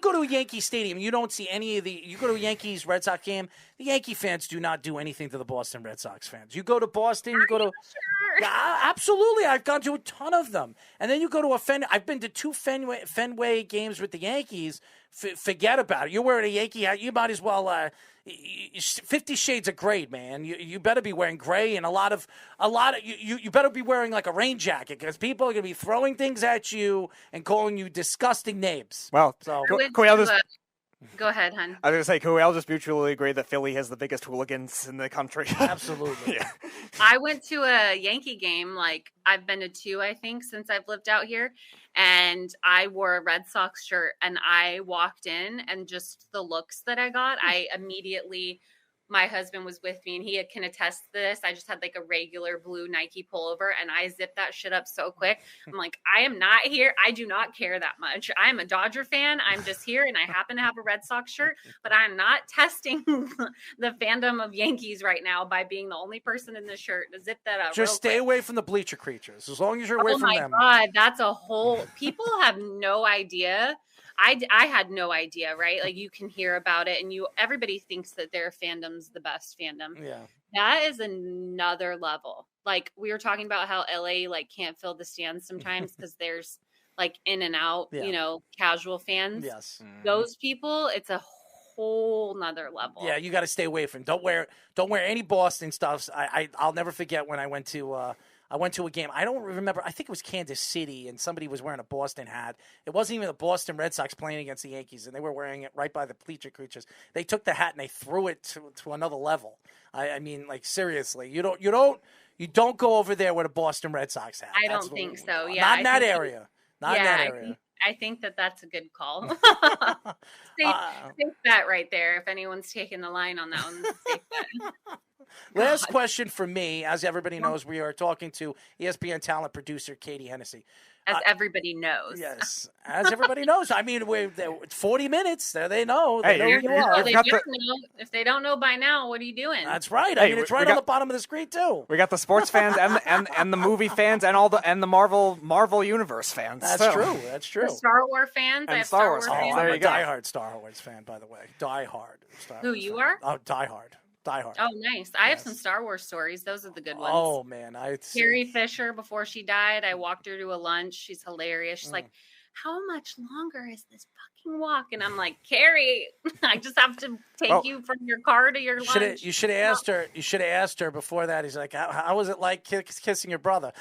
go to a Yankee Stadium, you don't see any of you go to a Yankees-Red Sox game, the Yankee fans do not do anything to the Boston Red Sox fans. You go to Boston, you go to... Sure. Yeah, absolutely. I've gone to a ton of them. And then you go to a Fenway. I've been to 2 Fenway games with the Yankees. Forget about it. You're wearing a Yankee hat. You might as well... 50 Shades of Gray, man. You better be wearing gray, and a lot of you better be wearing like a rain jacket, because people are going to be throwing things at you and calling you disgusting names. Well, so go ahead, hon. I was going to say, can we all just mutually agree that Philly has the biggest hooligans in the country? Absolutely. Yeah. I went to a Yankee game, like I've been to 2, I think, since I've lived out here. And I wore a Red Sox shirt, and I walked in, and just the looks that I got, I immediately... My husband was with me, and he can attest to this. I just had like a regular blue Nike pullover, and I zipped that shit up so quick. I'm like, I am not here. I do not care that much. I'm a Dodger fan. I'm just here, and I happen to have a Red Sox shirt, but I'm not testing the fandom of Yankees right now by being the only person in this shirt to zip that up. Just stay away from the bleacher creatures. As long as you're away from them. Oh my God, that's a whole... People have no idea. I had no idea, right? Like, you can hear about it, and everybody thinks that their fandom's the best fandom. Yeah. That is another level. Like, we were talking about how LA like can't fill the stands sometimes because there's like in and out, casual fans. Yes. Those people, it's a whole nother level. Yeah, you got to stay away from. Don't wear any Boston stuffs. I'll never forget when I went to a game. I don't remember. I think it was Kansas City, and somebody was wearing a Boston hat. It wasn't even the Boston Red Sox playing against the Yankees, and they were wearing it right by the bleacher creatures. They took the hat and they threw it to another level. I mean, like, seriously, you don't go over there with a Boston Red Sox hat. I don't think so. Yeah, not in that area. Not in that area. I think that's a good call. Safe bet right there. If anyone's taking the line on that one, safe bet. Last question for me. As everybody knows, we are talking to ESPN talent producer Katie Hennessey. As everybody knows. Yes, as everybody knows. I mean, it's 40 minutes. There they know. They know who you are. If they don't know by now, what are you doing? That's right. I mean, it's right on the bottom of the screen too. We got the sports fans and the movie fans and the Marvel Universe fans. That's true. That's true. The Star Wars fans. I have Star Wars fans. I'm a diehard Star Wars fan, by the way. Diehard. Who you are? Oh, diehard. Oh, nice. I have some Star Wars stories. Those are the good ones. Oh, man. Carrie Fisher, before she died, I walked her to a lunch. She's hilarious. She's like, how much longer is this fucking walk? And I'm like, Carrie, I just have to take you from your car to your lunch. You should have asked her. You should have asked her before that. He's like, how was it like kissing your brother?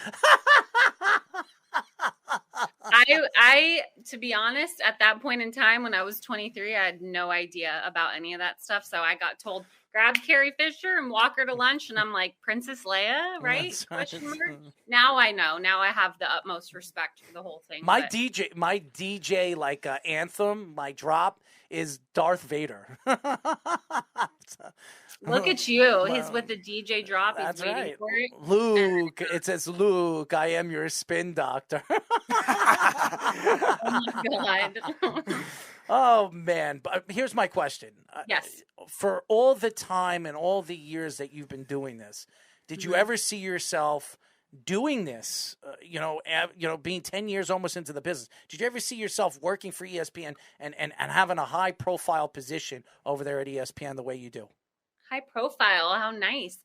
I, to be honest, at that point in time when I was 23, I had no idea about any of that stuff. So I got told, grab Carrie Fisher and walk her to lunch. And I'm like, Princess Leia, right? Question mark. Now I know. Now I have the utmost respect for the whole thing. My DJ like anthem, my drop is Darth Vader. Look at you. He's with the DJ drop. He's waiting for it. Luke. It says, Luke, I am your spin doctor. Oh, my God. Oh, man. But here's my question. Yes. For all the time and all the years that you've been doing this, did you ever see yourself doing this, being 10 years almost into the business? Did you ever see yourself working for ESPN and having a high-profile position over there at ESPN the way you do? High profile. How nice.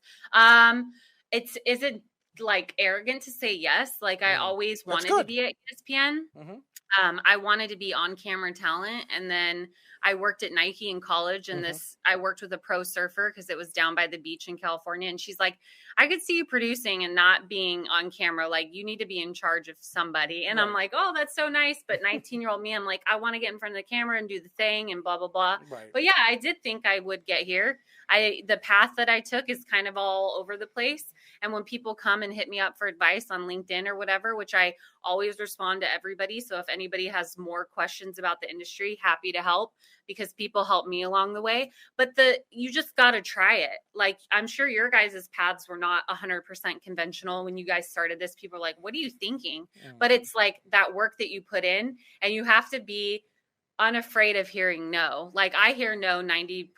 Is it like arrogant to say yes? Like, I always wanted to be at ESPN. Mm-hmm. I wanted to be on camera talent. And then I worked at Nike in college, and I worked with a pro surfer because it was down by the beach in California. And she's like, I could see you producing and not being on camera. Like, you need to be in charge of somebody. And I'm like, oh, that's so nice. But 19-year-old me, I'm like, I want to get in front of the camera and do the thing and blah, blah, blah. Right. But yeah, I did think I would get here. The path that I took is kind of all over the place. And when people come and hit me up for advice on LinkedIn or whatever, which I always respond to everybody. So if anybody has more questions about the industry, happy to help, because people help me along the way. But you just got to try it. Like, I'm sure your guys' paths were not 100% conventional. When you guys started this, people were like, what are you thinking? But it's like that work that you put in, and you have to be unafraid of hearing no. Like, I hear no 90%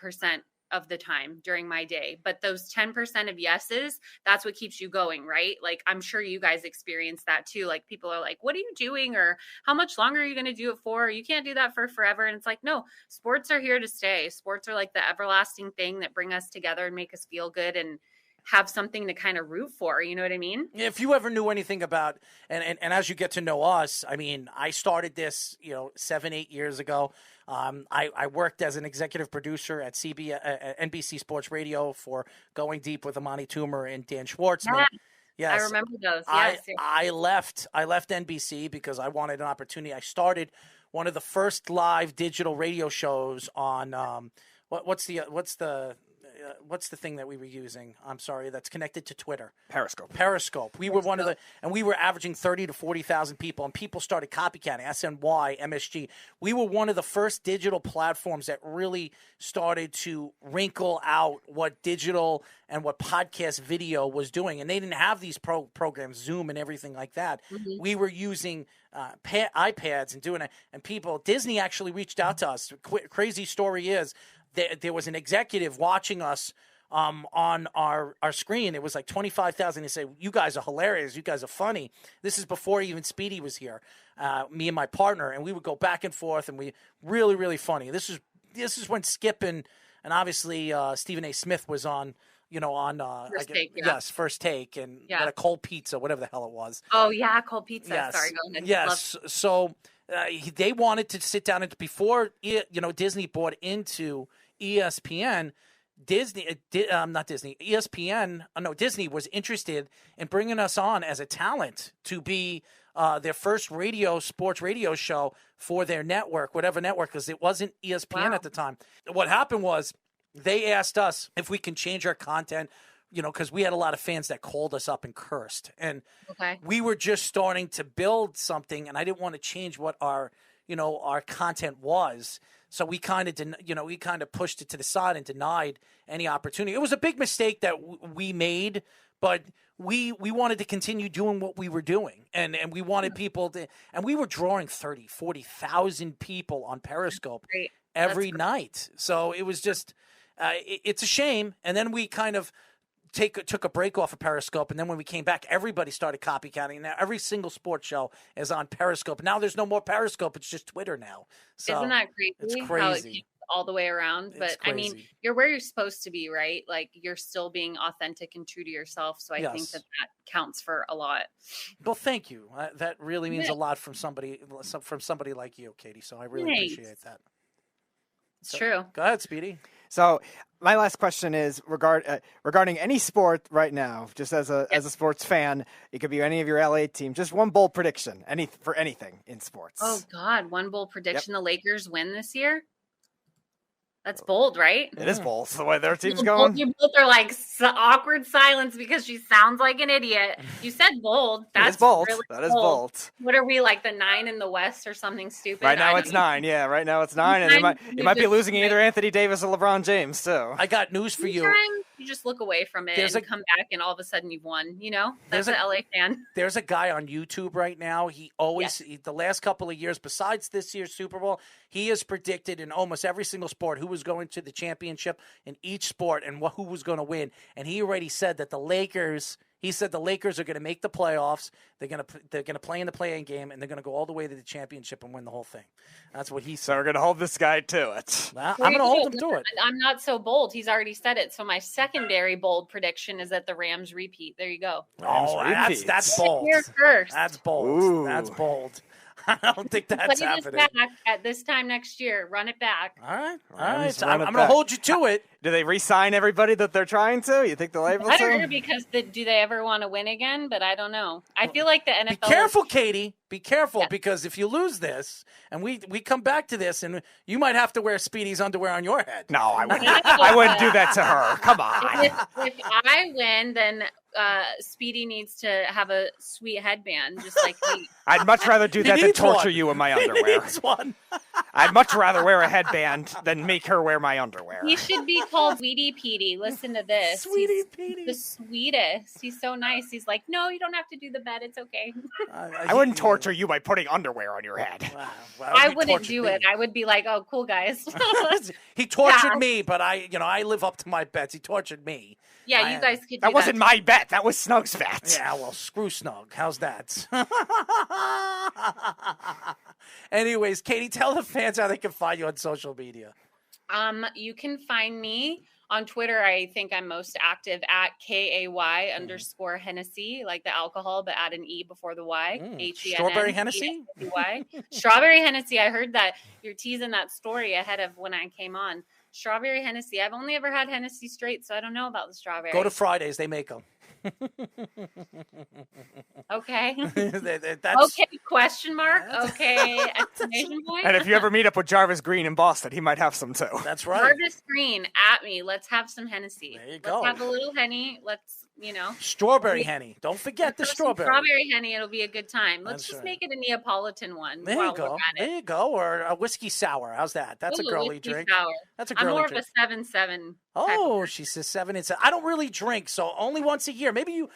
of the time during my day. But those 10% of yeses, that's what keeps you going, right? Like, I'm sure you guys experience that too. Like, people are like, what are you doing? Or how much longer are you going to do it for? You can't do that for forever. And it's like, no, sports are here to stay. Sports are like the everlasting thing that bring us together and make us feel good and have something to kind of root for. You know what I mean? If you ever knew anything about, and as you get to know us, I mean, I started this, 7-8 years ago. I worked as an executive producer at NBC Sports Radio for Going Deep with Amani Toomer and Dan Schwartzman. Yeah, yes, I remember those. Yes, I left NBC because I wanted an opportunity. I started one of the first live digital radio shows on what's the thing that we were using? I'm sorry, that's connected to Twitter. Periscope. We were one of the, and we were averaging 30 to 40,000 people, and people started copycatting SNY, MSG. We were one of the first digital platforms that really started to wrinkle out what digital and what podcast video was doing. And they didn't have these programs, Zoom and everything like that. Mm-hmm. We were using iPads and doing it. And Disney actually reached out to us. Crazy story is, there was an executive watching us on our screen. It was like 25,000. They say, you guys are hilarious. You guys are funny. This is before even Speedy was here, me and my partner. And we would go back and forth, and we really, really funny. This is when Skip and obviously Stephen A. Smith was on, First Take, yes, First Take, and got a cold pizza, whatever the hell it was. Oh, yeah, cold pizza. Yes. Sorry, go ahead. Yes. So they wanted to sit down, and before Disney bought into ESPN, Disney was interested in bringing us on as a talent to be their first sports radio show for their network, whatever network, because it wasn't ESPN at the time. What happened was they asked us if we can change our content, because we had a lot of fans that called us up and cursed. And we were just starting to build something, and I didn't want to change what our content was. So we kind of pushed it to the side and denied any opportunity. It was a big mistake that we made, but we wanted to continue doing what we were doing. And we wanted people to, and we were drawing 30, 40,000 people on Periscope every night. So it was just, it's a shame. And then we kind of took a break off of Periscope, and then when we came back, everybody started copycatting. Now every single sports show is on Periscope. Now there's no more Periscope; it's just Twitter now. So isn't that crazy? It's crazy. How it keeps all the way around. But I mean, you're where you're supposed to be, right? Like, you're still being authentic and true to yourself. So I think that counts for a lot. Well, thank you. That really means a lot from somebody like you, Katie. So I really appreciate that. It's true. Go ahead, Speedy. So my last question is regarding any sport right now, just as a sports fan. It could be any of your LA team. Just one bold prediction, for anything in sports. Oh, God. One bold prediction. The Lakers win this year? That's bold, right? It is bold. The way their team's going. You both are like awkward silence because she sounds like an idiot. You said bold. That's bold. Really that is bold. What are we, like the 9 in the West or something stupid? Right now it's 9. Yeah, right now it's 9, and you might be losing either Anthony Davis or LeBron James too. I got news for you. You just look away from it and come back, and all of a sudden you've won. That's an LA fan. There's a guy on YouTube right now. He always, the last couple of years, besides this year's Super Bowl, he has predicted in almost every single sport who was going to the championship in each sport and who was going to win. And he already said that the Lakers are going to make the playoffs. They're going to play in the play-in game, and they're going to go all the way to the championship and win the whole thing. That's what he said. So we're going to hold this guy to it. Well, I'm going to hold him to it. I'm not so bold. He's already said it. So my secondary bold prediction is that the Rams repeat. There you go. That's bold. Here first. That's bold. Ooh. That's bold. I don't think that's happening. Back at this time next year. Run it back. All right. So I'm going to hold you to it. Do they re-sign everybody that they're trying to? You think they'll able to? I don't know, because do they ever want to win again? But I don't know. I feel like the NFL. Be careful, Katie. Be careful, because if you lose this and we come back to this, and you might have to wear Speedy's underwear on your head. No, I wouldn't. I wouldn't do that to her. Come on. If I win, then Speedy needs to have a sweet headband, just like me. I'd much rather do that than torture you in my underwear. He needs one. I'd much rather wear a headband than make her wear my underwear. He should be called Sweetie Petey. Listen to this. Sweetie Petey. The sweetest. He's so nice. He's like, no, you don't have to do the bed. It's okay. I wouldn't torture torture you by putting underwear on your head. Wow. Well, I he wouldn't tortured do me. it. I would be like, "Oh, cool, guys." He tortured Yeah. me, but I live up to my bets. He tortured me. Yeah, I- you guys could do That wasn't my bet. That was Snug's bet. Yeah, well, screw Snug. How's that? Anyways, Katie, tell the fans how they can find you on social media. You can find me on Twitter. I think I'm most active at KAY_Hennessey, like the alcohol, but add an E before the Y. Henn. Strawberry Hennessy? Strawberry Hennessy. I heard that you're teasing that story ahead of when I came on. Strawberry Hennessy. I've only ever had Hennessy straight, so I don't know about the strawberry. Go to Fridays. They make them. Okay. That's, Okay, question mark. Okay, exclamation point. And if you ever meet up with Jarvis Green in Boston, he might have some too. That's right. Jarvis Green at me. Let's have some Hennessy. There you Let's go. have a little Henny. Let's, Strawberry Henny. Don't forget the throw some strawberry. Strawberry Henny. It'll be a good time. Let's That's just right. make it a Neapolitan one. There while you go. We're at There it. you go. Or a whiskey sour. How's that? That's a Ooh, girly whiskey drink. sour. That's a I'm girly more drink. of a 7-7. Oh, she says 7 and 7. I don't really drink, so only once a year. Maybe you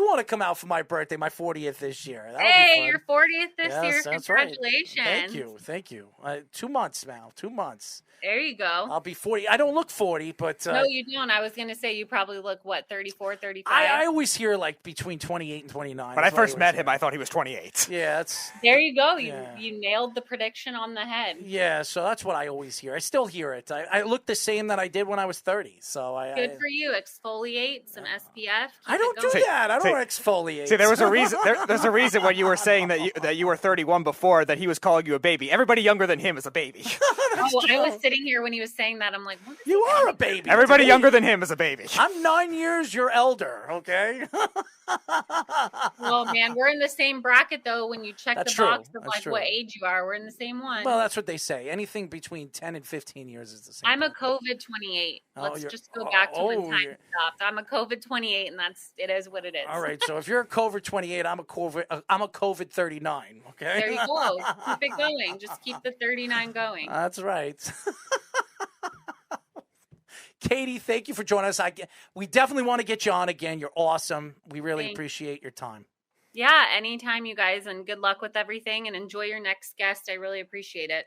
want to come out for my birthday, my 40th this year. That'll be Hey, fun. your 40th this Yes, year. that's right. Congratulations. Thank you. 2 months, Mal. 2 months. There you go. I'll be 40. I don't look 40, but No, you don't. I was going to say you probably look, 34, 35? I always hear like between 28 and 29. When I That's what first met always him, hear. I thought he was 28. Yeah, that's There you go. Yeah. You nailed the prediction on the head. yeah. So that's what I always hear. I still hear it. I look the same that I did when I was 30. So Good for you. Exfoliate, some SPF. I don't do Keep it that. I don't See- exfoliate. See, there was a reason. There's a reason when you were saying that you were 31 before that he was calling you a baby. Everybody younger than him is a baby. Oh, I was sitting here when he was saying that. I'm like, what is You are a baby. Everybody to me. younger than him is a baby. I'm 9 years your elder. Okay. Well, man, we're in the same bracket though. When you check That's the true. box of That's like true. what age you are, we're in the same one. Well, that's what they say. Anything between 10 and 15 years is the same. I'm a COVID 28. Oh, Let's you're- just go back to when oh, time you're- stopped. I'm a COVID 28, and it is what it is. All right. So if you're a COVID 28, I'm a COVID 39. Okay. There you go. Keep it going. Just keep the 39 going. That's right. Katie, thank you for joining us. We definitely want to get you on again. You're awesome. We really Thanks. appreciate your time. Yeah, anytime, you guys, and good luck with everything. And enjoy your next guest. I really appreciate it.